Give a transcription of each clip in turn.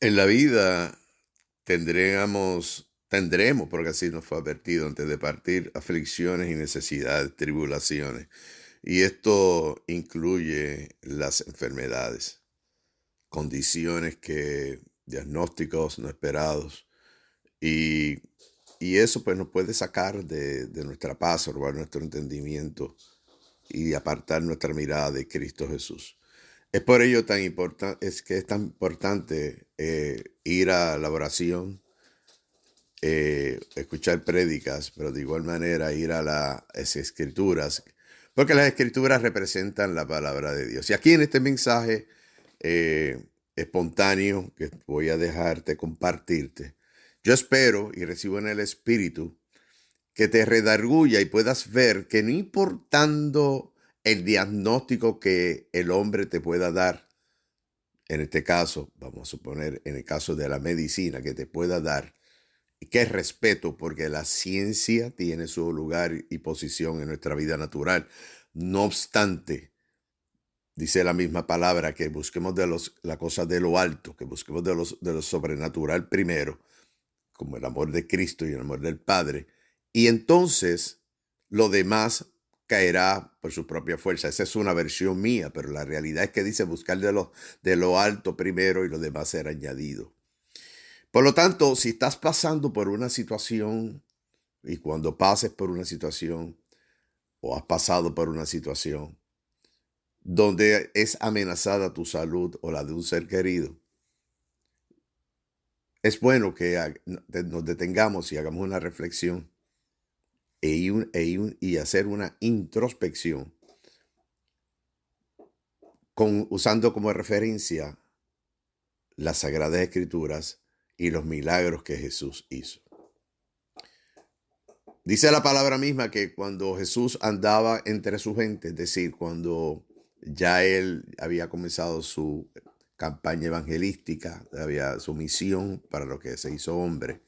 En la vida tendremos, porque así nos fue advertido antes de partir, aflicciones y necesidades, tribulaciones. Y esto incluye las enfermedades, condiciones diagnósticos no esperados. Y, y eso pues nos puede sacar de nuestra paz, robar nuestro entendimiento y apartar nuestra mirada de Cristo Jesús. Es por ello es tan importante ir a la oración, escuchar prédicas, pero de igual manera ir a las escrituras, porque las escrituras representan la palabra de Dios. Y aquí en este mensaje espontáneo que voy a dejarte compartirte, yo espero y recibo en el Espíritu que te redarguya y puedas ver que no importando el diagnóstico que el hombre te pueda dar, en este caso, vamos a suponer, en el caso de la medicina que te pueda dar, y que respeto porque la ciencia tiene su lugar y posición en nuestra vida natural. No obstante, dice la misma palabra que busquemos la cosa de lo alto, que busquemos de lo sobrenatural primero, como el amor de Cristo y el amor del Padre, y entonces lo demás caerá por su propia fuerza. Esa es una versión mía, pero la realidad es que dice buscar de lo alto primero y lo demás será añadido. Por lo tanto, si estás pasando por una situación y cuando pases por una situación o has pasado por una situación donde es amenazada tu salud o la de un ser querido, es bueno que nos detengamos y hagamos una reflexión y hacer una introspección usando como referencia las Sagradas Escrituras y los milagros que Jesús hizo. Dice la palabra misma que cuando Jesús andaba entre su gente, es decir, cuando ya él había comenzado su campaña evangelística, había su misión para lo que se hizo hombre,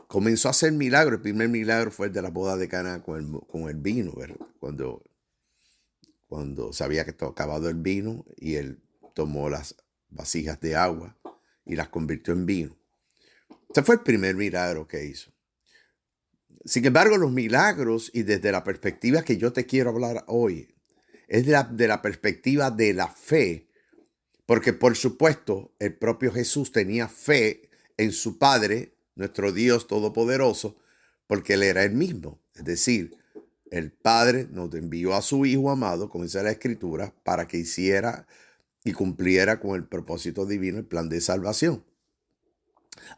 comenzó a hacer milagros. El primer milagro fue el de la boda de Caná con el vino, ¿verdad? Cuando sabía que estaba acabado el vino y él tomó las vasijas de agua y las convirtió en vino. Ese fue el primer milagro que hizo. Sin embargo, los milagros, y desde la perspectiva que yo te quiero hablar hoy, es de la perspectiva de la fe, porque por supuesto el propio Jesús tenía fe en su Padre, nuestro Dios Todopoderoso, porque Él era el mismo. Es decir, el Padre nos envió a su Hijo amado, como dice la Escritura, para que hiciera y cumpliera con el propósito divino, el plan de salvación.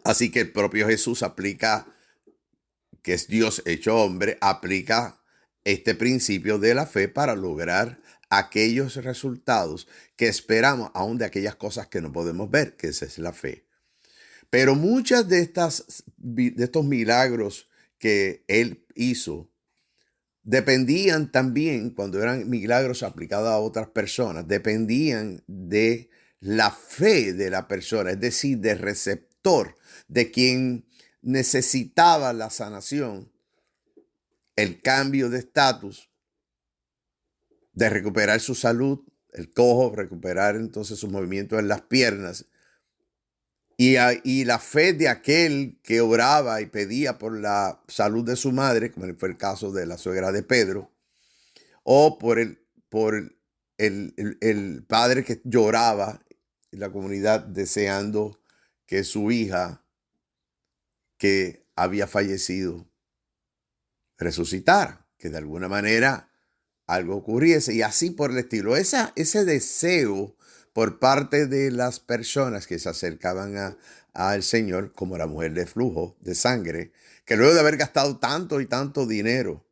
Así que el propio Jesús aplica, que es Dios hecho hombre, aplica este principio de la fe para lograr aquellos resultados que esperamos, aún de aquellas cosas que no podemos ver, que esa es la fe. Pero muchas de estos milagros que él hizo dependían también, cuando eran milagros aplicados a otras personas, dependían de la fe de la persona, es decir, del receptor, de quien necesitaba la sanación, el cambio de estatus, de recuperar su salud, el cojo, recuperar entonces sus movimientos en las piernas, y la fe de aquel que oraba y pedía por la salud de su madre, como fue el caso de la suegra de Pedro, o por el padre que lloraba en la comunidad deseando que su hija, que había fallecido, resucitara, que de alguna manera algo ocurriese y así por el estilo. Ese deseo por parte de las personas que se acercaban al Señor, como la mujer de flujo de sangre, que luego de haber gastado tanto y tanto dinero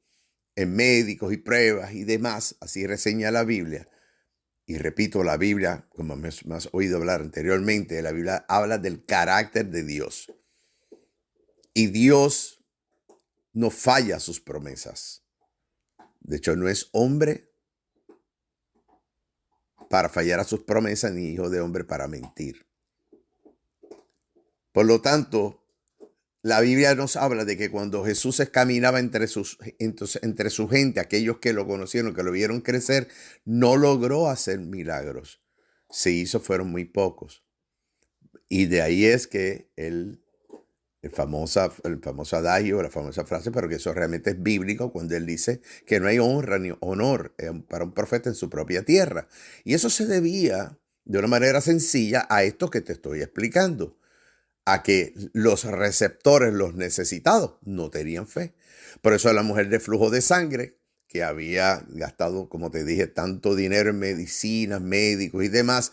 en médicos y pruebas y demás, así reseña la Biblia. Y repito, la Biblia, como me has oído hablar anteriormente, la Biblia habla del carácter de Dios. Y Dios no falla sus promesas. De hecho, no es hombre para fallar a sus promesas, ni hijo de hombre para mentir. Por lo tanto, la Biblia nos habla de que cuando Jesús caminaba entre su gente, aquellos que lo conocieron, que lo vieron crecer, no logró hacer milagros. Se hizo, fueron muy pocos. Y de ahí es que el famoso adagio, la famosa frase, pero que eso realmente es bíblico cuando él dice que no hay honra ni honor para un profeta en su propia tierra. Y eso se debía de una manera sencilla a esto que te estoy explicando, a que los receptores, los necesitados, no tenían fe. Por eso la mujer de flujo de sangre, que había gastado, como te dije, tanto dinero en medicinas, médicos y demás,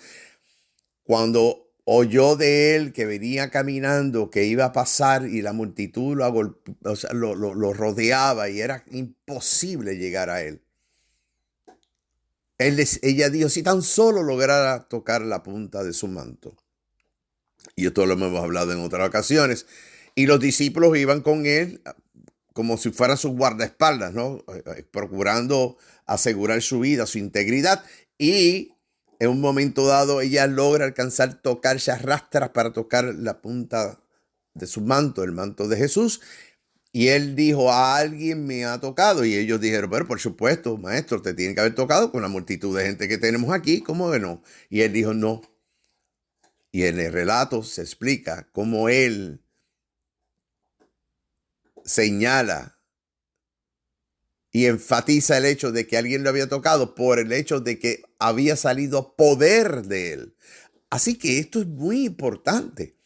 cuando oyó de él que venía caminando, que iba a pasar y la multitud o sea, lo rodeaba y era imposible llegar a él. Ella dijo, si tan solo lograra tocar la punta de su manto. Y esto lo hemos hablado en otras ocasiones. Y los discípulos iban con él como si fuera su guardaespaldas, ¿no? Procurando asegurar su vida, su integridad. Y en un momento dado ella logra alcanzar, tocar, se arrastra para tocar la punta de su manto, el manto de Jesús. Y él dijo, a alguien me ha tocado. Y ellos dijeron, pero por supuesto, maestro, te tiene que haber tocado con la multitud de gente que tenemos aquí. ¿Cómo que no? Y él dijo, no. Y en el relato se explica cómo él señala y enfatiza el hecho de que alguien lo había tocado por el hecho de que había salido poder de él. Así que esto es muy importante,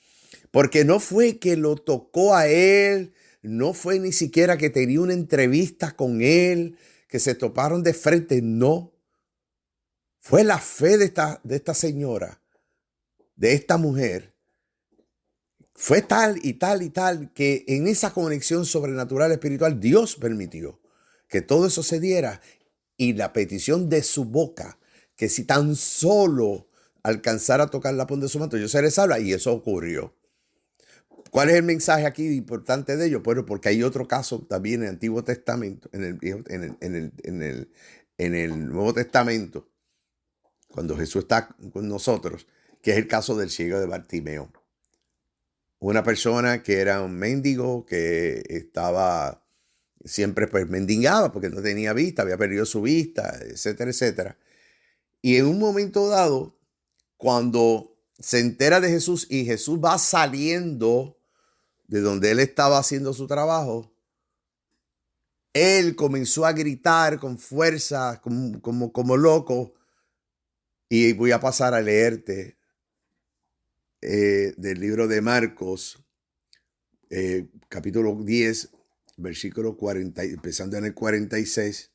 porque no fue que lo tocó a él, no fue ni siquiera que tenía una entrevista con él, que se toparon de frente, no. Fue la fe de esta señora, de esta mujer. Fue tal y tal y tal que en esa conexión sobrenatural espiritual Dios permitió que todo eso se diera, y la petición de su boca, que si tan solo alcanzara a tocar la punta de su manto, yo seré salva, y eso ocurrió. ¿Cuál es el mensaje aquí importante de ello? Bueno, porque hay otro caso también en el Antiguo Testamento, en el Nuevo Testamento, cuando Jesús está con nosotros, que es el caso del ciego de Bartimeo. Una persona que era un mendigo, que estaba siempre pues mendigaba porque no tenía vista, había perdido su vista, etcétera, etcétera. Y en un momento dado, cuando se entera de Jesús y Jesús va saliendo de donde él estaba haciendo su trabajo, él comenzó a gritar con fuerza, como loco. Y voy a pasar a leerte del libro de Marcos, capítulo 10, versículo 40, empezando en el 46,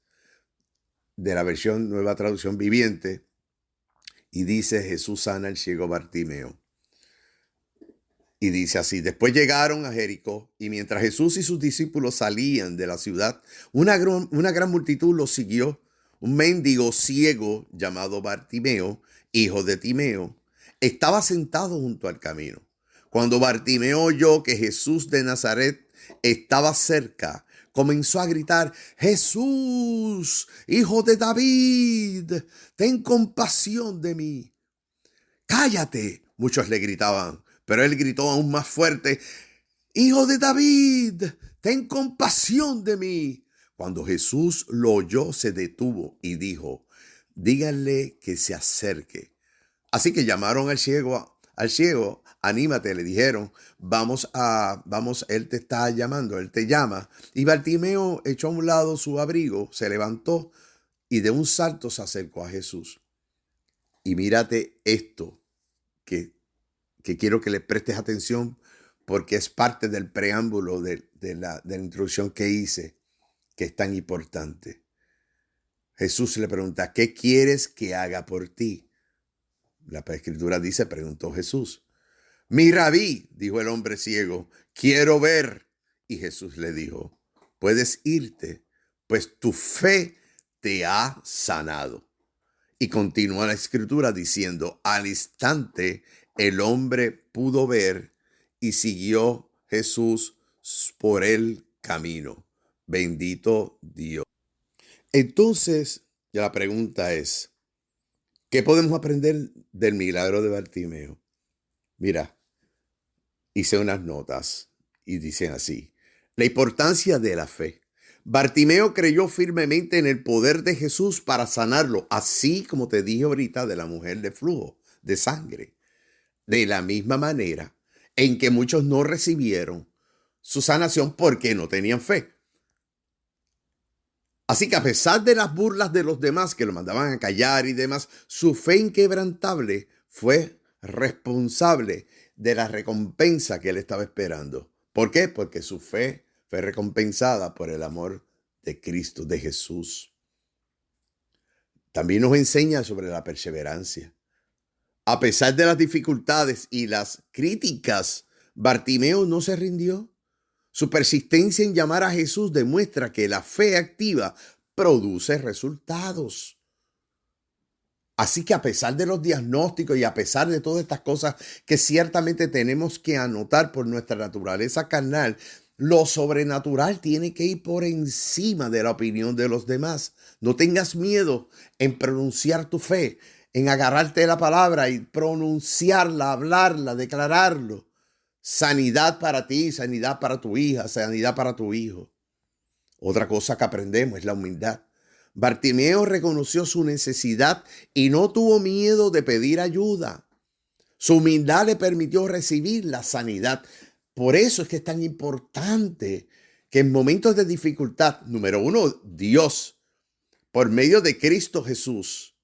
de la versión Nueva Traducción Viviente, y dice: Jesús sana al ciego Bartimeo. Y dice así: después llegaron a Jericó, y mientras Jesús y sus discípulos salían de la ciudad, una gran multitud los siguió. Un mendigo ciego llamado Bartimeo, hijo de Timeo, estaba sentado junto al camino. Cuando Bartimeo oyó que Jesús de Nazaret estaba cerca, comenzó a gritar: Jesús, hijo de David, ten compasión de mí. Cállate, muchos le gritaban, pero él gritó aún más fuerte: Hijo de David, ten compasión de mí. Cuando Jesús lo oyó, se detuvo y dijo: díganle que se acerque. Así que llamaron al ciego, anímate, le dijeron, vamos, él te está llamando, él te llama. Y Bartimeo echó a un lado su abrigo, se levantó y de un salto se acercó a Jesús. Y mírate esto, que quiero que le prestes atención, porque es parte del preámbulo de la introducción que hice, que es tan importante. Jesús le pregunta: ¿qué quieres que haga por ti? La escritura dice, preguntó Jesús. Mi rabí, dijo el hombre ciego, quiero ver. Y Jesús le dijo: puedes irte, pues tu fe te ha sanado. Y continúa la escritura diciendo: al instante el hombre pudo ver y siguió Jesús por el camino. Bendito Dios. Entonces, ya la pregunta es: ¿qué podemos aprender del milagro de Bartimeo? Mira, hice unas notas y dicen así: la importancia de la fe. Bartimeo creyó firmemente en el poder de Jesús para sanarlo, así como te dije ahorita de la mujer de flujo de sangre. de la misma manera en que muchos no recibieron su sanación porque no tenían fe. Así que a pesar de las burlas de los demás que lo mandaban a callar y demás, su fe inquebrantable fue responsable de la recompensa que él estaba esperando. ¿Por qué? Porque su fe fue recompensada por el amor de Cristo, de Jesús. También nos enseña sobre la perseverancia. A pesar de las dificultades y las críticas, Bartimeo no se rindió. Su persistencia en llamar a Jesús demuestra que la fe activa produce resultados. Así que a pesar de los diagnósticos y a pesar de todas estas cosas que ciertamente tenemos que anotar por nuestra naturaleza carnal, lo sobrenatural tiene que ir por encima de la opinión de los demás. No tengas miedo en pronunciar tu fe, en agarrarte de la palabra y pronunciarla, hablarla, declararlo. Sanidad para ti, sanidad para tu hija, sanidad para tu hijo. Otra cosa que aprendemos es la humildad. Bartimeo reconoció su necesidad y no tuvo miedo de pedir ayuda. Su humildad le permitió recibir la sanidad. Por eso es que es tan importante que en momentos de dificultad, número uno, Dios, por medio de Cristo Jesús,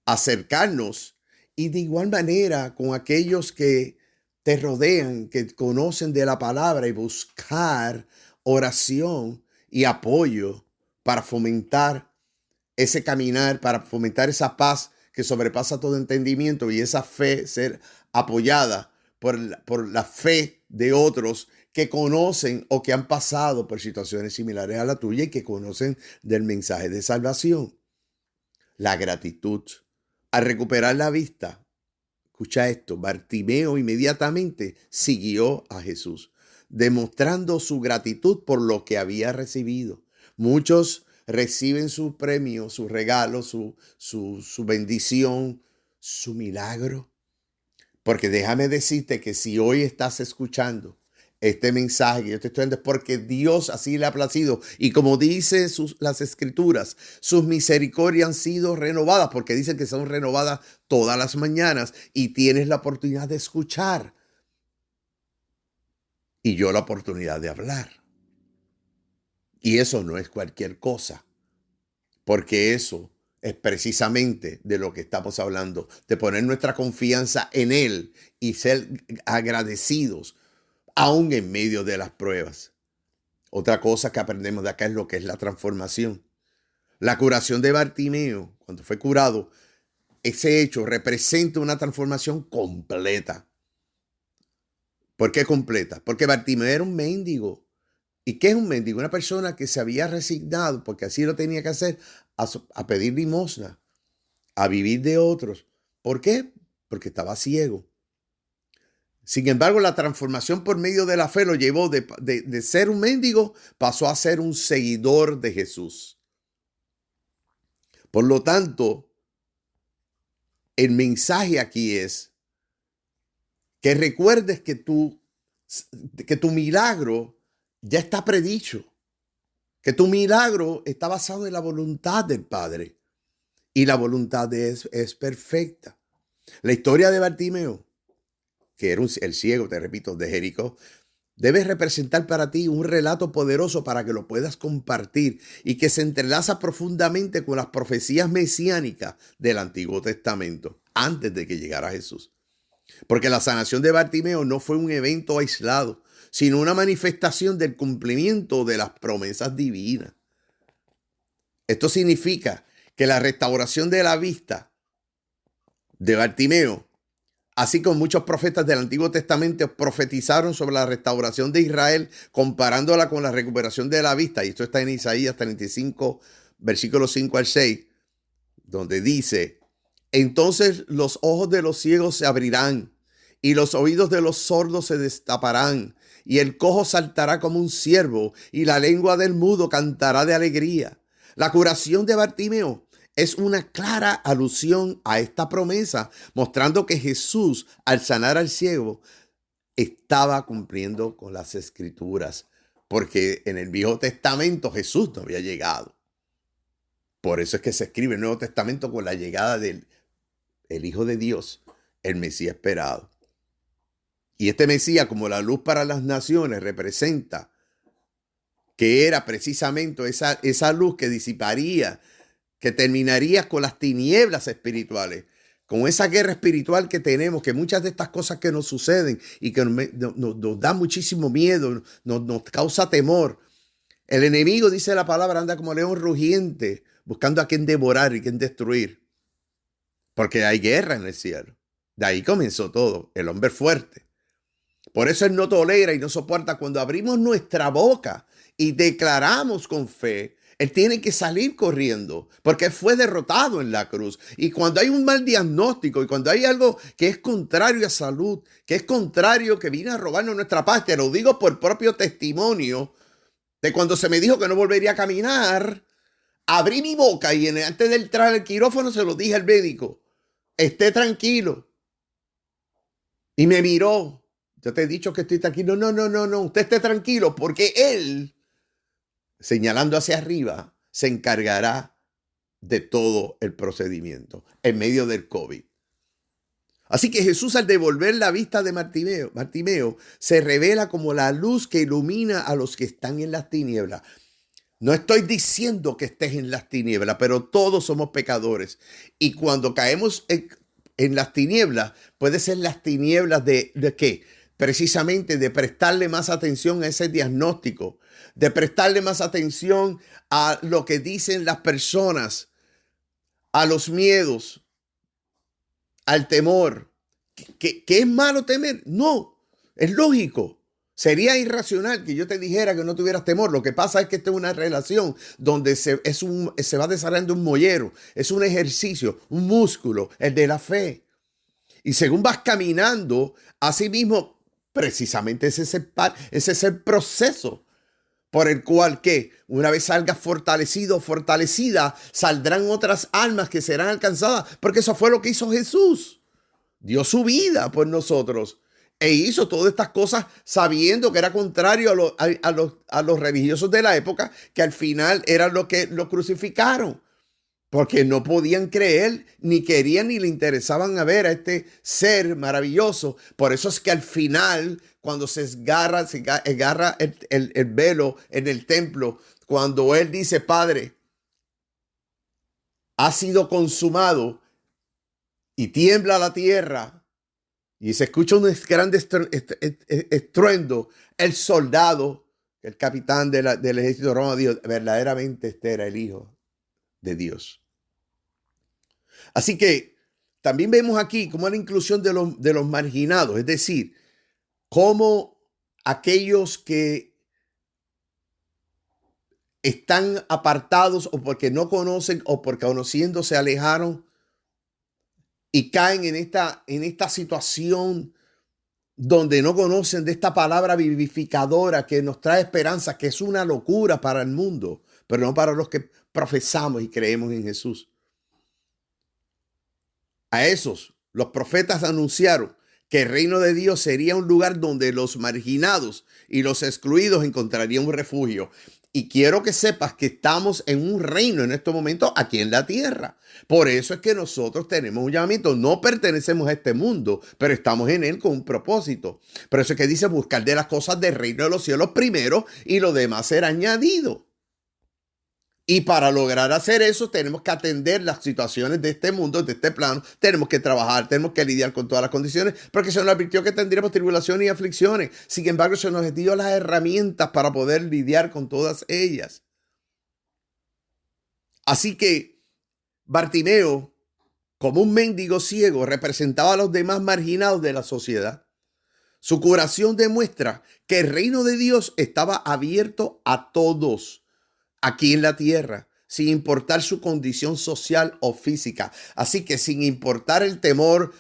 acercarnos y de igual manera con aquellos que te rodean, que conocen de la palabra y buscar oración y apoyo para fomentar ese caminar, para fomentar esa paz que sobrepasa todo entendimiento y esa fe ser apoyada por la fe de otros que conocen o que han pasado por situaciones similares a la tuya y que conocen del mensaje de salvación. La gratitud. Al recuperar la vista, escucha esto, Bartimeo inmediatamente siguió a Jesús, demostrando su gratitud por lo que había recibido. Muchos reciben su premio, su regalo, su bendición, su milagro. Porque déjame decirte que si hoy estás escuchando este mensaje que yo te estoy dando es porque Dios así le ha placido. Y como dice las escrituras, sus misericordias han sido renovadas, porque dicen que son renovadas todas las mañanas y tienes la oportunidad de escuchar. Y yo la oportunidad de hablar. Y eso no es cualquier cosa, porque eso es precisamente de lo que estamos hablando, de poner nuestra confianza en Él y ser agradecidos aún en medio de las pruebas. Otra cosa que aprendemos de acá es lo que es la transformación. La curación de Bartimeo, cuando fue curado, ese hecho representa una transformación completa. ¿Por qué completa? Porque Bartimeo era un mendigo. ¿Y qué es un mendigo? Una persona que se había resignado, porque así lo tenía que hacer, a pedir limosna, a vivir de otros. ¿Por qué? Porque estaba ciego. Sin embargo, la transformación por medio de la fe lo llevó de ser un mendigo, pasó a ser un seguidor de Jesús. Por lo tanto, el mensaje aquí es que recuerdes que tu milagro ya está predicho, que tu milagro está basado en la voluntad del Padre y la voluntad es perfecta. La historia de Bartimeo, que era el ciego, te repito, de Jericó, debe representar para ti un relato poderoso para que lo puedas compartir y que se entrelaza profundamente con las profecías mesiánicas del Antiguo Testamento antes de que llegara Jesús. Porque la sanación de Bartimeo no fue un evento aislado, sino una manifestación del cumplimiento de las promesas divinas. Esto significa que la restauración de la vista de Bartimeo, así como muchos profetas del Antiguo Testamento profetizaron sobre la restauración de Israel, comparándola con la recuperación de la vista, y esto está en Isaías 35, versículos 5 al 6, donde dice: entonces los ojos de los ciegos se abrirán y los oídos de los sordos se destaparán, y el cojo saltará como un ciervo, y la lengua del mudo cantará de alegría. La curación de Bartimeo es una clara alusión a esta promesa, mostrando que Jesús, al sanar al ciego, estaba cumpliendo con las escrituras, porque en el Viejo Testamento Jesús no había llegado. Por eso es que se escribe el Nuevo Testamento con la llegada del Hijo de Dios, el Mesías esperado. Y este Mesías, como la luz para las naciones, representa que era precisamente esa luz que disiparía, que terminaría con las tinieblas espirituales, con esa guerra espiritual que tenemos, que muchas de estas cosas que nos suceden y que nos da muchísimo miedo, nos causa temor. El enemigo, dice la palabra, anda como león rugiente, buscando a quien devorar y quien destruir. Porque hay guerra en el cielo. De ahí comenzó todo, el hombre fuerte. Por eso él no tolera y no soporta cuando abrimos nuestra boca y declaramos con fe. Él tiene que salir corriendo porque fue derrotado en la cruz. Y cuando hay un mal diagnóstico y cuando hay algo que es contrario a salud, que es contrario, que viene a robarnos nuestra paz, te lo digo por propio testimonio de cuando se me dijo que no volvería a caminar, abrí mi boca y antes de entrar al quirófano se lo dije al médico, esté tranquilo. Y me miró. Yo te he dicho que estoy tranquilo. No, usted esté tranquilo porque él, señalando hacia arriba, se encargará de todo el procedimiento en medio del COVID. Así que Jesús, al devolver la vista de Bartimeo, se revela como la luz que ilumina a los que están en las tinieblas. No estoy diciendo que estés en las tinieblas, pero todos somos pecadores. Y cuando caemos en las tinieblas, puede ser las tinieblas ¿de qué? Precisamente de prestarle más atención a ese diagnóstico, de prestarle más atención a lo que dicen las personas, a los miedos, al temor. ¿Que es malo temer? No, es lógico. Sería irracional que yo te dijera que no tuvieras temor. Lo que pasa es que esta es una relación donde se va desarrollando un mollero, es un ejercicio, un músculo, el de la fe. Y según vas caminando, así mismo, precisamente ese es el proceso por el cual que una vez salgas fortalecido o fortalecida, saldrán otras almas que serán alcanzadas, porque eso fue lo que hizo Jesús. Dio su vida por nosotros e hizo todas estas cosas sabiendo que era contrario a los religiosos de la época, que al final eran los que lo crucificaron. Porque no podían creer, ni querían, ni le interesaban a ver a este ser maravilloso. Por eso es que al final, cuando se agarra el velo en el templo, cuando él dice, Padre, ha sido consumado, y tiembla la tierra, y se escucha un grande estruendo, el soldado, el capitán del ejército romano, dijo, verdaderamente este era el Hijo de Dios. Así que también vemos aquí cómo la inclusión de los marginados, es decir, cómo aquellos que están apartados o porque no conocen o porque conociendo se alejaron y caen en esta situación donde no conocen de esta palabra vivificadora que nos trae esperanza, que es una locura para el mundo, pero no para los que profesamos y creemos en Jesús. A esos, los profetas anunciaron que el reino de Dios sería un lugar donde los marginados y los excluidos encontrarían un refugio. Y quiero que sepas que estamos en un reino en estos momentos aquí en la tierra. Por eso es que nosotros tenemos un llamamiento. No pertenecemos a este mundo, pero estamos en él con un propósito. Por eso es que dice buscar de las cosas del reino de los cielos primero y lo demás será añadido. Y para lograr hacer eso, tenemos que atender las situaciones de este mundo, de este plano. Tenemos que trabajar, tenemos que lidiar con todas las condiciones, porque se nos advirtió que tendríamos tribulaciones y aflicciones. Sin embargo, se nos dio las herramientas para poder lidiar con todas ellas. Así que Bartimeo, como un mendigo ciego, representaba a los demás marginados de la sociedad. Su curación demuestra que el reino de Dios estaba abierto a todos aquí en la tierra, sin importar su condición social o física. Así que sin importar el temor,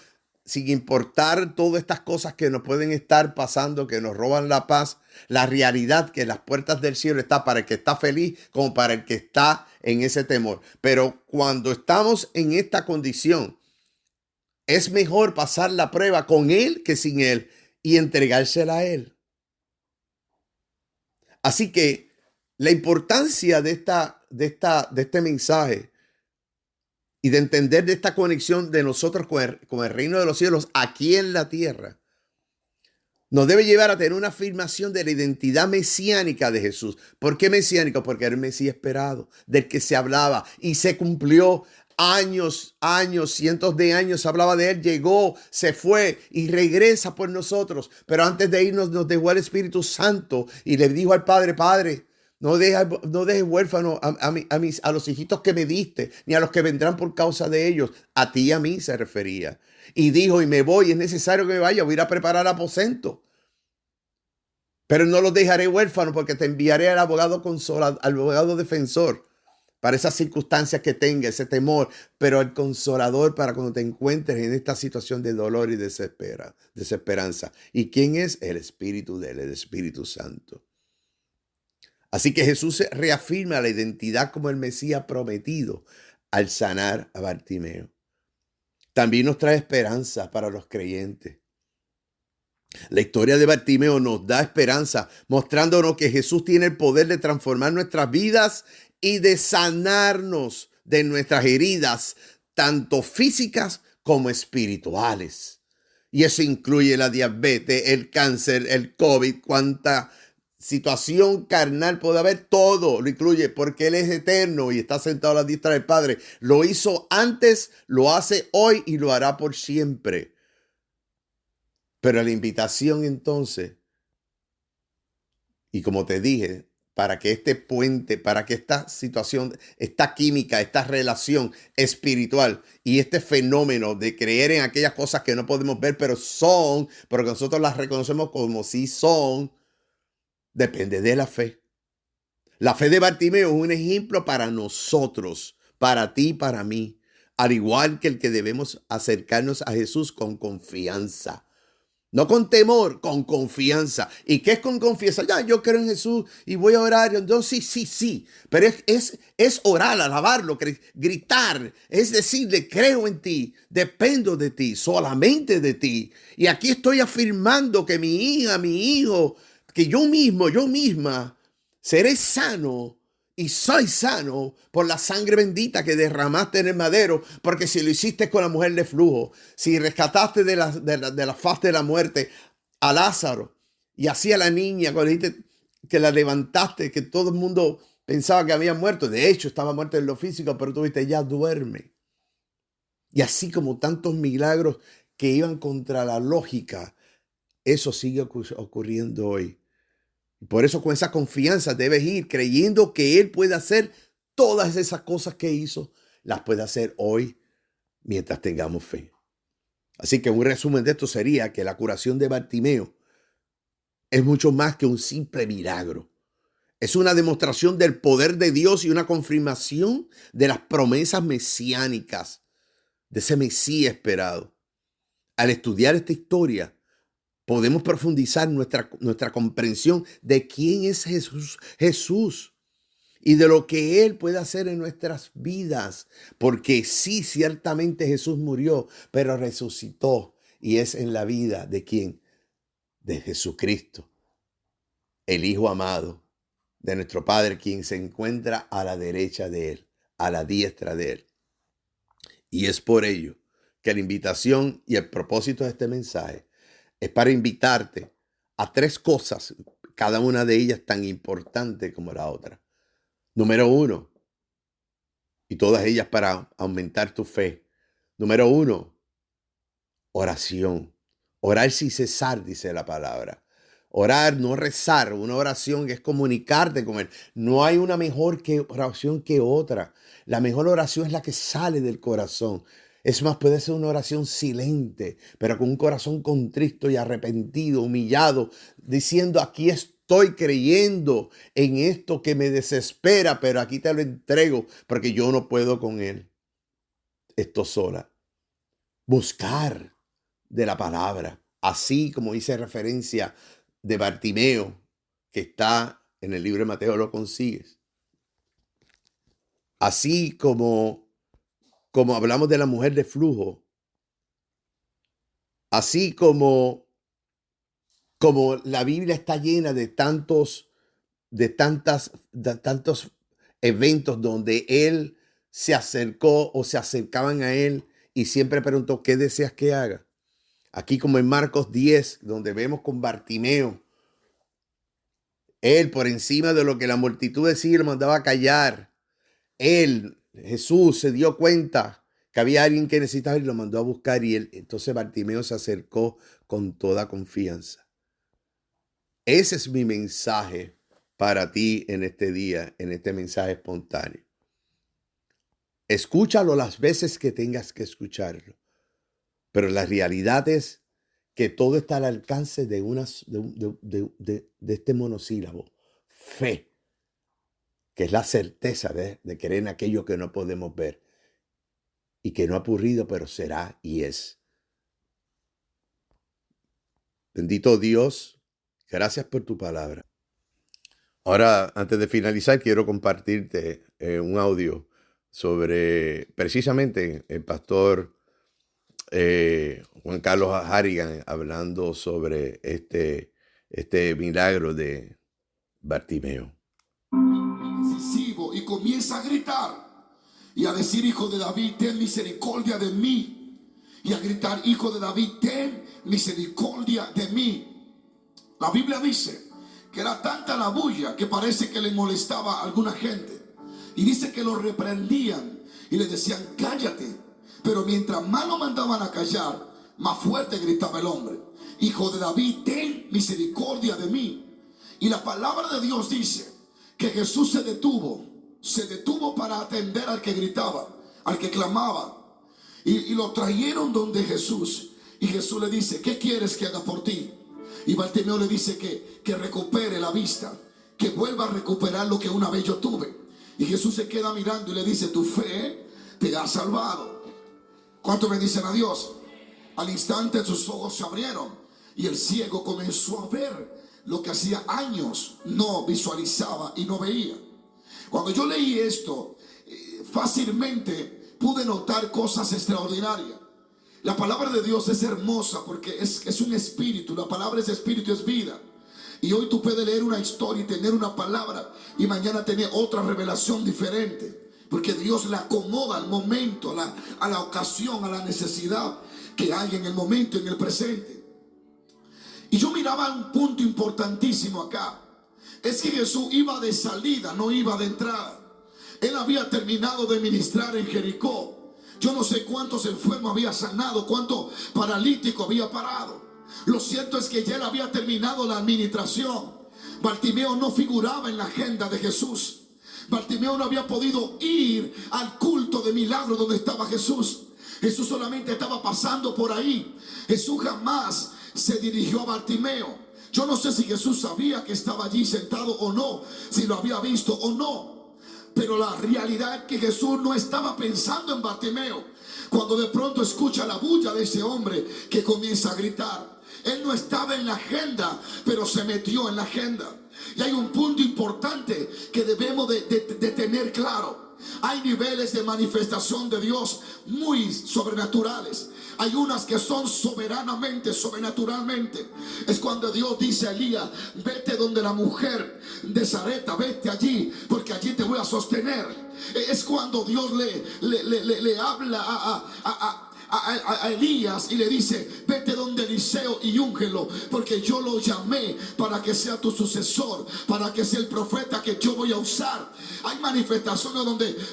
sin importar todas estas cosas que nos pueden estar pasando, que nos roban la paz, la realidad que las puertas del cielo están para el que está feliz como para el que está en ese temor. Pero cuando estamos en esta condición, es mejor pasar la prueba con él que sin él y entregársela a él. Así que la importancia de este mensaje y de entender de esta conexión de nosotros con el reino de los cielos aquí en la tierra, nos debe llevar a tener una afirmación de la identidad mesiánica de Jesús. ¿Por qué mesiánico? Porque era el Mesías esperado, del que se hablaba y se cumplió. Años, cientos de años se hablaba de él, llegó, se fue y regresa por nosotros. Pero antes de irnos nos dejó el Espíritu Santo y le dijo al Padre, Padre, no dejes huérfano a los hijitos que me diste, ni a los que vendrán por causa de ellos. A ti y a mí se refería. Y dijo, y me voy, es necesario que me vaya, voy a ir a preparar aposento. Pero no los dejaré huérfanos porque te enviaré al abogado consolador, al abogado defensor, para esas circunstancias que tenga, ese temor, pero el consolador para cuando te encuentres en esta situación de dolor y desesperanza. ¿Y quién es? El Espíritu de él, el Espíritu Santo. Así que Jesús reafirma la identidad como el Mesías prometido al sanar a Bartimeo. También nos trae esperanza para los creyentes. La historia de Bartimeo nos da esperanza, mostrándonos que Jesús tiene el poder de transformar nuestras vidas y de sanarnos de nuestras heridas, tanto físicas como espirituales. Y eso incluye la diabetes, el cáncer, el COVID, cuánta situación carnal puede haber, todo lo incluye, porque Él es eterno y está sentado a la diestra del Padre. Lo hizo antes, lo hace hoy y lo hará por siempre. Pero la invitación entonces, y como te dije, para que este puente, para que esta situación, esta química, esta relación espiritual y este fenómeno de creer en aquellas cosas que no podemos ver, pero son, porque nosotros las reconocemos como si son, depende de la fe. La fe de Bartimeo es un ejemplo para nosotros, para ti, para mí, al igual que el que debemos acercarnos a Jesús con confianza. No con temor, con confianza. ¿Y qué es con confianza? Ya, yo creo en Jesús y voy a orar. Entonces, sí. Pero es orar, alabarlo, gritar. Es decirle, creo en ti, dependo de ti, solamente de ti. Y aquí estoy afirmando que mi hija, mi hijo, que yo misma, seré sano. Y soy sano por la sangre bendita que derramaste en el madero, porque si lo hiciste con la mujer de flujo, si rescataste de la faz de la muerte a Lázaro y así a la niña, cuando dijiste que la levantaste, que todo el mundo pensaba que había muerto, de hecho estaba muerta en lo físico, pero tú dijiste, ya duerme. Y así como tantos milagros que iban contra la lógica, eso sigue ocurriendo hoy. Por eso con esa confianza debes ir creyendo que Él puede hacer todas esas cosas que hizo, las puede hacer hoy mientras tengamos fe. Así que un resumen de esto sería que la curación de Bartimeo es mucho más que un simple milagro. Es una demostración del poder de Dios y una confirmación de las promesas mesiánicas, de ese Mesías esperado. Al estudiar esta historia, podemos profundizar nuestra comprensión de quién es Jesús y de lo que Él puede hacer en nuestras vidas. Porque sí, ciertamente Jesús murió, pero resucitó y es en la vida de ¿quién? De Jesucristo, el Hijo amado de nuestro Padre, quien se encuentra a la derecha de Él, a la diestra de Él. Y es por ello que la invitación y el propósito de este mensaje es para invitarte a 3 cosas, cada una de ellas tan importante como la otra. Número 1, y todas ellas para aumentar tu fe. Número 1, oración. Orar sin cesar, dice la palabra. Orar, no rezar. Una oración es comunicarte con Él. No hay una mejor oración que otra. La mejor oración es la que sale del corazón. Es más, puede ser una oración silente, pero con un corazón contrito y arrepentido, humillado, diciendo, aquí estoy creyendo en esto que me desespera, pero aquí te lo entrego porque yo no puedo con él. Esto sola. Buscar de la palabra, así como hice referencia de Bartimeo, que está en el libro de Mateo, lo consigues. Así como hablamos de la mujer de flujo, así como la Biblia está llena de tantos eventos donde Él se acercó o se acercaban a él y siempre preguntó, ¿qué deseas que haga? Aquí como en Marcos 10, donde vemos con Bartimeo, él por encima de lo que la multitud decía lo mandaba a callar. Él, Jesús, se dio cuenta que había alguien que necesitaba y lo mandó a buscar y entonces Bartimeo se acercó con toda confianza. Ese es mi mensaje para ti en este día, en este mensaje espontáneo. Escúchalo las veces que tengas que escucharlo, pero la realidad es que todo está al alcance de este monosílabo, fe, que es la certeza de creer en aquello que no podemos ver y que no ha ocurrido, pero será y es. Bendito Dios, gracias por tu palabra. Ahora, antes de finalizar, quiero compartirte un audio sobre precisamente el pastor Juan Carlos Harrigan hablando sobre este milagro de Bartimeo. Decisivo y comienza a gritar y a decir: hijo de David, ten misericordia de mí. Y a gritar: hijo de David, ten misericordia de mí. La Biblia dice que era tanta la bulla que parece que le molestaba a alguna gente, y dice que lo reprendían y le decían: cállate. Pero mientras más lo mandaban a callar, más fuerte gritaba el hombre: hijo de David, ten misericordia de mí. Y la palabra de Dios dice que Jesús se detuvo para atender al que gritaba, al que clamaba. Y lo trajeron donde Jesús. Y Jesús le dice: ¿qué quieres que haga por ti? Y Bartimeo le dice que recupere la vista, que vuelva a recuperar lo que una vez yo tuve. Y Jesús se queda mirando y le dice: tu fe te ha salvado. ¿Cuánto me dicen a Dios? Al instante sus ojos se abrieron y el ciego comenzó a ver lo que hacía años no visualizaba y no veía. Cuando yo leí esto, fácilmente pude notar cosas extraordinarias. La palabra de Dios es hermosa porque es un espíritu. La palabra es espíritu, es vida. Y hoy tú puedes leer una historia y tener una palabra y mañana tener otra revelación diferente, porque Dios le acomoda al momento, a la ocasión, a la necesidad que hay en el momento, en el presente. Y yo miraba un punto importantísimo acá. Es que Jesús iba de salida, no iba de entrada. Él había terminado de ministrar en Jericó. Yo no sé cuántos enfermos había sanado, cuántos paralíticos había parado. Lo cierto es que ya él había terminado la administración. Bartimeo no figuraba en la agenda de Jesús. Bartimeo no había podido ir al culto de milagros donde estaba Jesús. Jesús solamente estaba pasando por ahí. Jesús jamás se dirigió a Bartimeo. Yo no sé si Jesús sabía que estaba allí sentado o no, si lo había visto o no. Pero la realidad es que Jesús no estaba pensando en Bartimeo cuando de pronto escucha la bulla de ese hombre que comienza a gritar. Él no estaba en la agenda, pero se metió en la agenda. Y hay un punto importante que debemos de tener claro. Hay niveles de manifestación de Dios muy sobrenaturales. Hay unas que son soberanamente, sobrenaturalmente. Es cuando Dios dice a Elías: vete donde la mujer de Zareta, vete allí, porque allí te voy a sostener. Es cuando Dios le habla a Elías y le dice: vete donde Eliseo y úngelo, porque yo lo llamé para que sea tu sucesor, para que sea el profeta que yo voy a usar. Hay manifestaciones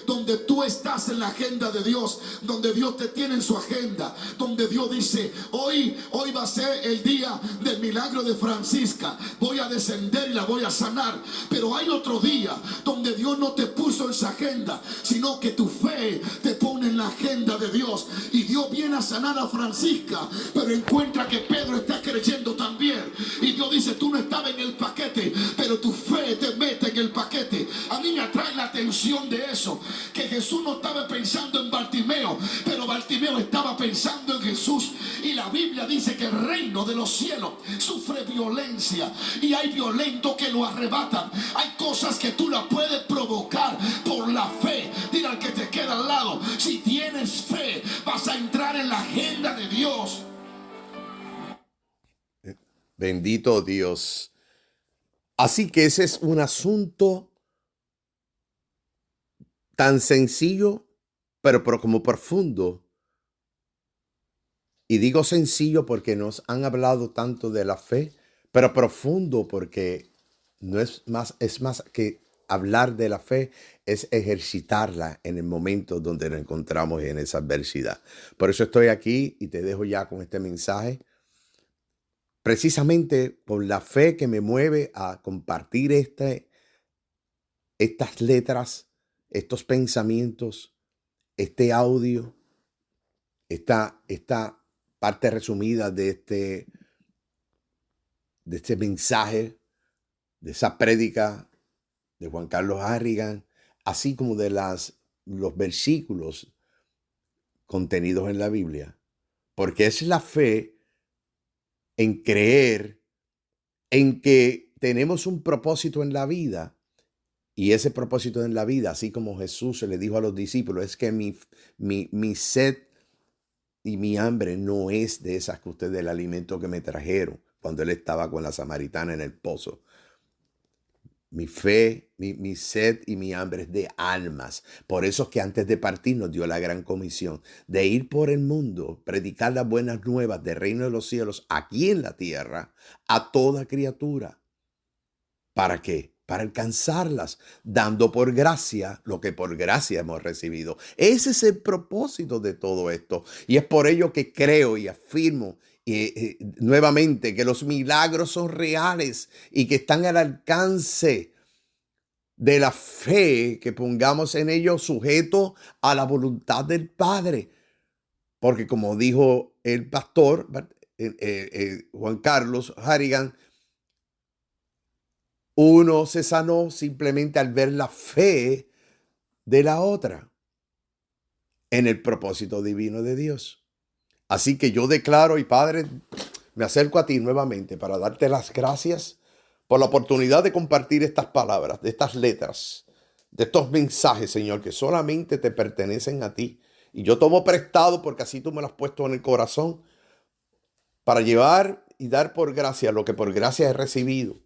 donde tú estás en la agenda de Dios, donde Dios te tiene en su agenda, donde Dios dice: hoy va a ser el día del milagro de Francisca, voy a descender y la voy a sanar. Pero hay otro día donde Dios no te puso en esa agenda, sino que tu fe te pone en la agenda de Dios. Y Dios viene a sanar a Francisca, pero encuentra que Pedro está creyendo también. Y Dios dice: tú no estabas en el paquete, pero tu fe te mete en el paquete. A mí me atrae la atención de eso, que Jesús no estaba pensando en Bartimeo, pero Bartimeo estaba pensando en Jesús. Y la Biblia dice que el reino de los cielos sufre violencia, y hay violentos que lo arrebatan. Hay cosas que tú las puedes provocar por la fe. Dile al que te queda al lado: si tienes fe, vas a entrar en la agenda de Dios. Bendito Dios. Así que ese es un asunto tan sencillo pero como profundo. Y digo sencillo porque nos han hablado tanto de la fe, pero profundo porque no es más que hablar de la fe, es ejercitarla en el momento donde nos encontramos en esa adversidad. Por eso estoy aquí y te dejo ya con este mensaje, precisamente por la fe que me mueve a compartir estas letras, estos pensamientos, este audio, esta parte resumida de este mensaje, de esa prédica de Juan Carlos Harrigan, así como de los versículos contenidos en la Biblia. Porque es la fe en creer en que tenemos un propósito en la vida. Y ese propósito en la vida, así como Jesús le dijo a los discípulos, es que mi sed y mi hambre no es de esas que ustedes, del alimento que me trajeron cuando él estaba con la samaritana en el pozo. Mi fe, mi sed y mi hambre es de almas. Por eso es que antes de partir nos dio la gran comisión de ir por el mundo, predicar las buenas nuevas del reino de los cielos aquí en la tierra a toda criatura. ¿Para qué? Para alcanzarlas, dando por gracia lo que por gracia hemos recibido. Ese es el propósito de todo esto. Y es por ello que creo y afirmo nuevamente que los milagros son reales y que están al alcance de la fe que pongamos en ellos, sujeto a la voluntad del Padre. Porque como dijo el pastor Juan Carlos Harrigan, uno se sanó simplemente al ver la fe de la otra en el propósito divino de Dios. Así que yo declaro, y Padre, me acerco a ti nuevamente para darte las gracias por la oportunidad de compartir estas palabras, de estas letras, de estos mensajes, Señor, que solamente te pertenecen a ti. Y yo tomo prestado porque así tú me lo has puesto en el corazón para llevar y dar por gracia lo que por gracia he recibido,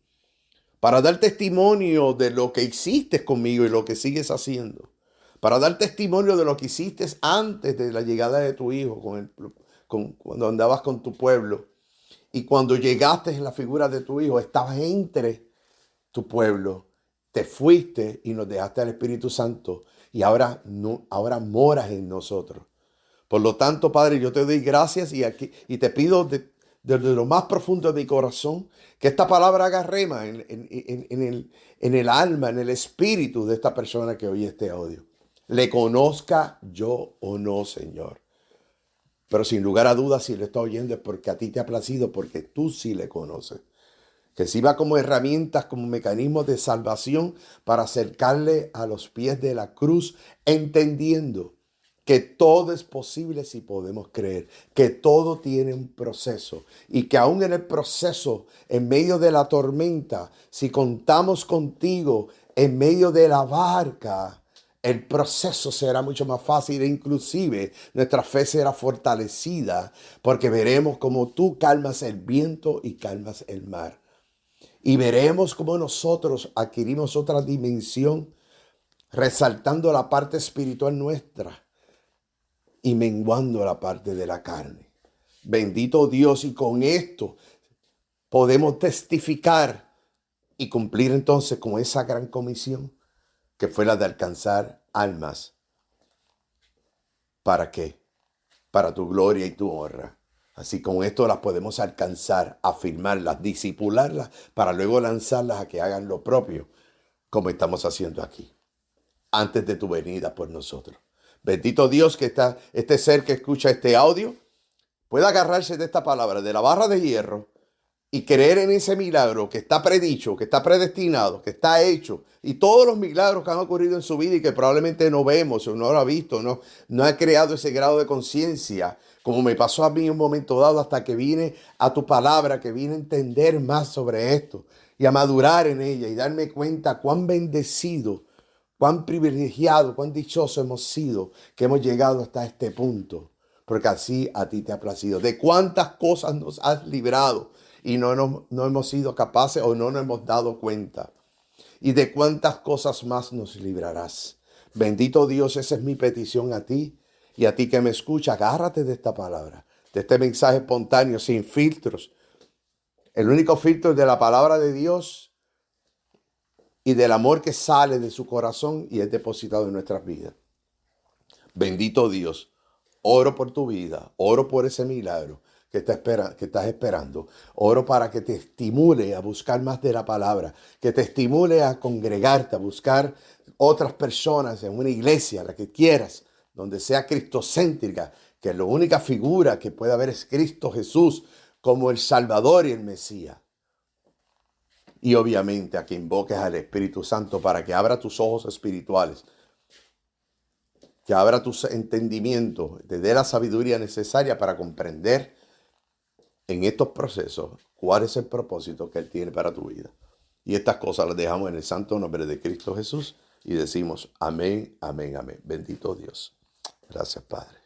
para dar testimonio de lo que hiciste conmigo y lo que sigues haciendo, para dar testimonio de lo que hiciste antes de la llegada de tu Hijo, cuando andabas con tu pueblo, y cuando llegaste en la figura de tu Hijo, estabas entre tu pueblo, te fuiste y nos dejaste al Espíritu Santo, y ahora moras en nosotros. Por lo tanto, Padre, yo te doy gracias y te pido desde lo más profundo de mi corazón que esta palabra haga rema en el alma, en el espíritu de esta persona que oye este audio. Le conozca yo o no, Señor. Pero sin lugar a dudas, si le está oyendo es porque a ti te ha placido, porque tú sí le conoces. Que sirva como herramientas, como mecanismos de salvación para acercarle a los pies de la cruz, entendiendo que todo es posible si podemos creer, que todo tiene un proceso y que aún en el proceso, en medio de la tormenta, si contamos contigo en medio de la barca, el proceso será mucho más fácil e inclusive nuestra fe será fortalecida porque veremos cómo tú calmas el viento y calmas el mar. Y veremos cómo nosotros adquirimos otra dimensión resaltando la parte espiritual nuestra y menguando la parte de la carne. Bendito Dios, y con esto podemos testificar y cumplir entonces con esa gran comisión que fue la de alcanzar almas. ¿Para qué? Para tu gloria y tu honra. Así con esto las podemos alcanzar, afirmarlas, disipularlas, para luego lanzarlas a que hagan lo propio, como estamos haciendo aquí, antes de tu venida por nosotros. Bendito Dios, que este ser que escucha este audio pueda agarrarse de esta palabra, de la barra de hierro, y creer en ese milagro que está predicho, que está predestinado, que está hecho, y todos los milagros que han ocurrido en su vida y que probablemente no vemos o no lo ha visto, no ha creado ese grado de conciencia, como me pasó a mí en un momento dado hasta que vine a tu palabra, que vine a entender más sobre esto y a madurar en ella y darme cuenta cuán bendecido, cuán privilegiado, cuán dichoso hemos sido que hemos llegado hasta este punto, porque así a ti te ha placido. De cuántas cosas nos has librado y no hemos sido capaces o no nos hemos dado cuenta. Y de cuántas cosas más nos librarás. Bendito Dios, esa es mi petición a ti y a ti que me escucha. Agárrate de esta palabra, de este mensaje espontáneo, sin filtros. El único filtro es de la palabra de Dios y del amor que sale de su corazón y es depositado en nuestras vidas. Bendito Dios, oro por tu vida, oro por ese milagro que estás esperando. Oro para que te estimule a buscar más de la palabra, que te estimule a congregarte, a buscar otras personas en una iglesia, la que quieras, donde sea cristocéntrica, que la única figura que puede haber es Cristo Jesús como el Salvador y el Mesías. Y obviamente a que invoques al Espíritu Santo para que abra tus ojos espirituales, que abra tu entendimiento, te dé la sabiduría necesaria para comprender en estos procesos cuál es el propósito que Él tiene para tu vida. Y estas cosas las dejamos en el santo nombre de Cristo Jesús y decimos amén, amén, amén. Bendito Dios. Gracias, Padre.